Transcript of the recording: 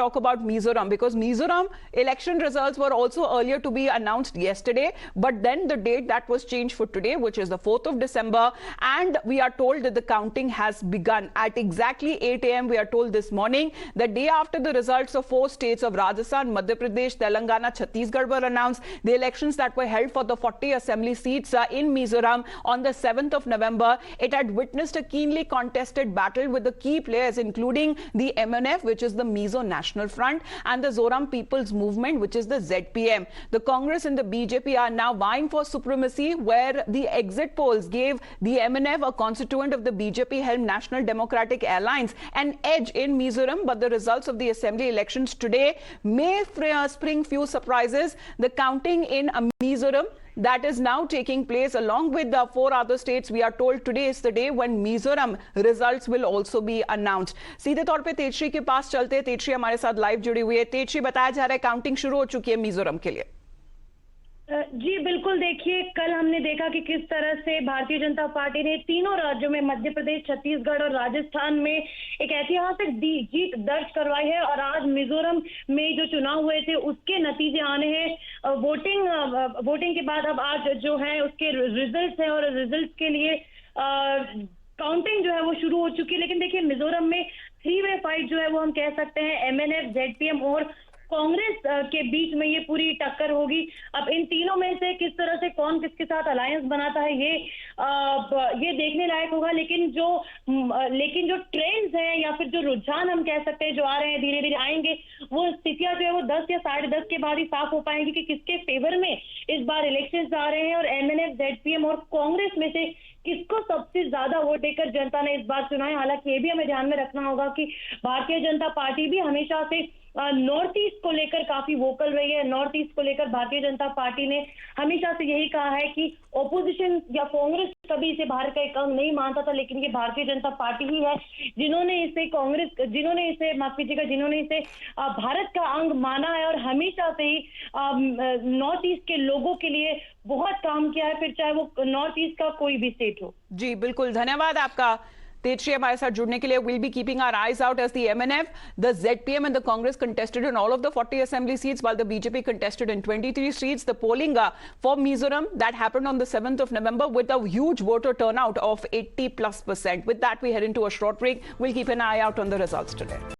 talk about Mizoram, because Mizoram election results were also earlier to be announced yesterday, but then the date that was changed for today, which is the 4th of December, and we are told that the counting has begun at exactly 8 a.m. We are told this morning, the day after the results of 4 states of Rajasthan, Madhya Pradesh, Telangana, Chhattisgarh were announced. The elections that were held for the 40 assembly seats in Mizoram on the 7th of November, it had witnessed a keenly contested battle with the key players, including the MNF, which is the Mizo National Front, and the Zoram People's Movement, which is the ZPM. The Congress and the BJP are now vying for supremacy, where the exit polls gave the MNF, a constituent of the BJP-held National Democratic Alliance, an edge in Mizoram, but the results of the assembly elections today may spring few surprises. The counting in Mizoram that is now taking place along with the 4 other states, we are told today is the day when Mizoram results will also be announced. सीधे तौर पे तेजश्री के पास चलते हैं। तेजश्री हमारे साथ live जुड़ी हुई है। तेजश्री, बताया जा रहा है काउंटिंग शुरू हो चुकी है मिजोरम के लिए। जी बिल्कुल, देखिए कल हमने देखा कि किस तरह से भारतीय जनता पार्टी ने तीनों राज्यों में, मध्य प्रदेश, छत्तीसगढ़ और राजस्थान में एक ऐतिहासिक जीत दर्ज करवाई है। और आज मिजोरम में जो चुनाव हुए थे उसके नतीजे आने हैं। वोटिंग के बाद अब आज जो है उसके रिजल्ट्स हैं, और रिजल्ट्स के लिए काउंटिंग जो है वो शुरू हो चुकी है। लेकिन देखिए मिजोरम में 3-वे फाइट जो है वो हम कह सकते हैं MNF, ZPM और कांग्रेस के बीच में ये पूरी टक्कर होगी। अब इन तीनों में से किस तरह से कौन किसके साथ अलायंस बनाता है ये देखने लायक होगा। लेकिन जो ट्रेंड्स हैं या फिर जो रुझान हम कह सकते हैं जो आ रहे हैं, धीरे धीरे आएंगे, वो स्थितियां जो है वो 10 या 10:30 के बाद ही साफ हो पाएंगी कि किसके फेवर में इस बार इलेक्शंस आ रहे हैं, और MNF, ZPM और कांग्रेस में से किसको सबसे ज्यादा वोट देकर जनता ने इस बार चुना है। हालांकि ये भी हमें ध्यान में रखना होगा कि भारतीय जनता पार्टी भी हमेशा से नॉर्थ ईस्ट को लेकर काफी वोकल रही है। नॉर्थ ईस्ट को लेकर भारतीय जनता पार्टी ने हमेशा से यही कहा है कि ओपोजिशन या कांग्रेस कभी इसे भारत का एक अंग नहीं मानता था, लेकिन ये भारतीय जनता पार्टी ही है जिन्होंने इसे भारत का अंग माना है, और हमेशा से ही नॉर्थ ईस्ट के लोगों के लिए बहुत काम किया है, फिर चाहे वो नॉर्थ ईस्ट का कोई भी स्टेट हो। जी बिल्कुल, धन्यवाद आपका तेजश्री हमारे साथ जुड़ने के लिए। We'll be keeping our eyes out as the MNF, the ZPM and the Congress contested in all of the 40 assembly seats, while the BJP contested in 23 seats. The polling for Mizoram that happened on the 7th of November with a huge voter turnout of 80+%. With that, we head into a short break. We'll keep an eye out on the results today.